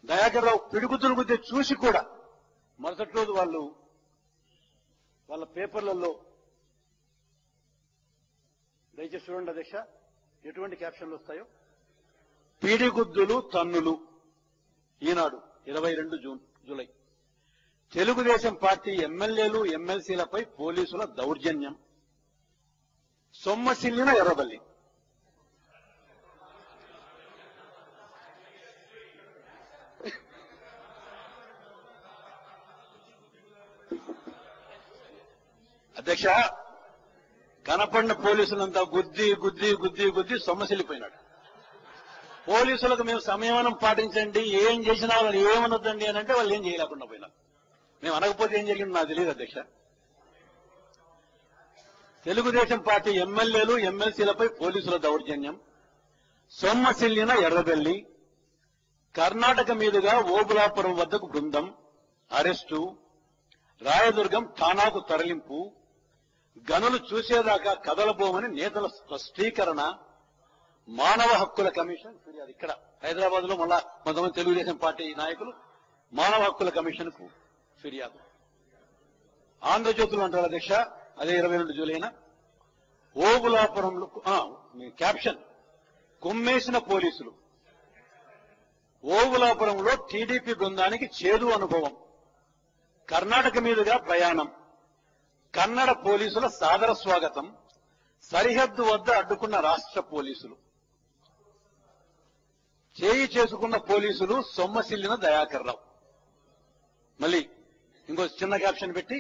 దయాకర్ రావు పిడుగుతులు గుద్దే చూసి కూడా మరుసటి రోజు వాళ్ళ పేపర్లలో దయచేసి చూడండి అధ్యక్ష ఎటువంటి క్యాప్షన్లు వస్తాయో. పీడిగుద్దులు తన్నులు ఈనాడు 22 జూలై. తెలుగుదేశం పార్టీ ఎమ్మెల్యేలు ఎమ్మెల్సీలపై పోలీసుల దౌర్జన్యం, సొమ్మసిల్లిన ఎర్రబల్లి. అధ్యక్ష కనపడిన పోలీసులంతా గుద్ది గుద్ది గుద్ది గుద్ది సొమ్మసిల్లిపోయినాడు. పోలీసులకు మేము సంయమనం పాటించండి, ఏం చేసినా వాళ్ళని ఏమనొద్దండి అని అంటే వాళ్ళు ఏం చేయలేకుండా పోయినారు. మేము అనకపోతే ఏం జరిగింది నాకు తెలియదు అధ్యక్ష. తెలుగుదేశం పార్టీ ఎమ్మెల్యేలు ఎమ్మెల్సీలపై పోలీసుల దౌర్జన్యం, సొమ్మసిల్లిన ఎర్రబెల్లి. కర్ణాటక మీదుగా ఓబులాపురం వద్దకు బృందం అరెస్టు, రాయదుర్గం ఠాణాకు తరలింపు, గనులు చూసేదాకా కదలబోమని నేతల స్పష్టీకరణ, మానవ హక్కుల కమిషన్ ఫిర్యాదు. ఇక్కడ హైదరాబాద్ లో మళ్ళా కొంతమంది తెలుగుదేశం పార్టీ నాయకులు మానవ హక్కుల కమిషన్ కు ఫిర్యాదు. ఆంధ్రజ్యోతులు అంటారు అధ్యక్ష అదే 22 జూలైన ఓబులాపురంలో క్యాప్షన్ కుమ్మేసిన పోలీసులు. ఓబులాపురంలో టీడీపీ బృందానికి చేదు అనుభవం, కర్ణాటక మీదుగా ప్రయాణం, కన్నడ పోలీసుల సాదర స్వాగతం, సరిహద్దు వద్ద అడ్డుకున్న రాష్ట్ర పోలీసులు, చేయి చేసుకున్న పోలీసులు సొమ్మసిల్లిన దయాకర్ రావు. మళ్ళీ ఇంకో చిన్న క్యాప్షన్ పెట్టి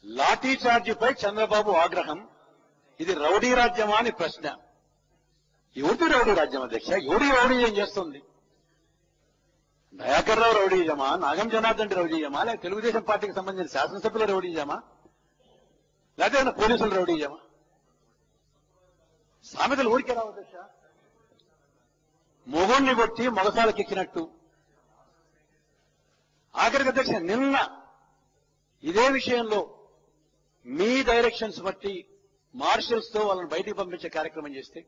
లాఠీ చార్జిపై చంద్రబాబు ఆగ్రహం, ఇది రౌడీ రాజ్యమా అని ప్రశ్న. ఎవరిది రౌడీ రాజ్యం అధ్యక్ష? ఎవరి రౌడీ ఏం చేస్తుంది? దయాకర్ రావు రౌడీజమా, నాగం జనార్దన్ రౌడీజమా, లేక తెలుగుదేశం పార్టీకి సంబంధించిన శాసనసభ్యుల రౌడీజమా, లేకపోతే పోలీసుల రౌడీజమా? సామెతలు ఊరికే రావు అధ్యక్ష. మొగోన్ని కొట్టి మొగసాలకెక్కినట్టు. ఆఖరికి అధ్యక్ష నిన్న ఇదే విషయంలో మీ డైరెక్షన్స్ బట్టి మార్షల్స్ తో వాళ్ళని బయటికి పంపించే కార్యక్రమం చేస్తే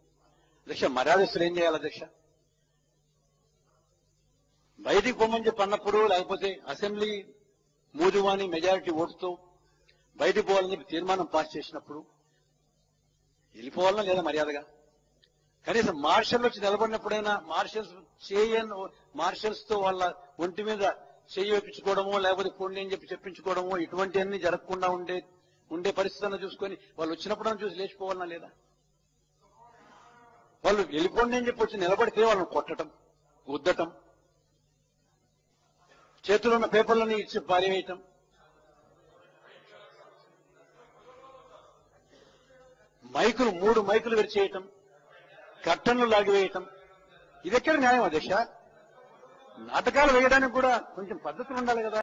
అధ్యక్ష మర్యాదస్తులు ఏం చేయాలి అధ్యక్ష? బయటికి పొమ్మని చెప్పి అన్నప్పుడు, లేకపోతే అసెంబ్లీ మూజువాని మెజారిటీ ఓటుతో బయటికి పోవాలని చెప్పి తీర్మానం పాస్ చేసినప్పుడు వెళ్ళిపోవాలన్నా లేదా మర్యాదగా? కనీసం మార్షల్ వచ్చి నిలబడినప్పుడైనా మార్షల్స్ తో వాళ్ళ ఒంటి మీద చెయ్యి వేపించుకోవడమో, లేకపోతే పొండి అని చెప్పి చెప్పించుకోవడమో, ఇటువంటివన్నీ జరగకుండా ఉండే పరిస్థితులను చూసుకొని వాళ్ళు వచ్చినప్పుడు చూసి లేచిపోవాలన్నా లేదా? వాళ్ళు వెళ్ళిపోండి అని చెప్పి వచ్చి నిలబడితే వాళ్ళని కొట్టడం, గుద్దటం, చేతుల్లో ఉన్న పేపర్లని ఇచ్చి పారివేయటం, మైకులు 3 మైకులు విరిచేయటం, కట్టన్లు లాగివేయటం. ఇది ఎక్కడ న్యాయం అధ్యక్ష? నాటకాలు వేయడానికి కూడా కొంచెం పద్ధతులు ఉండాలి కదా.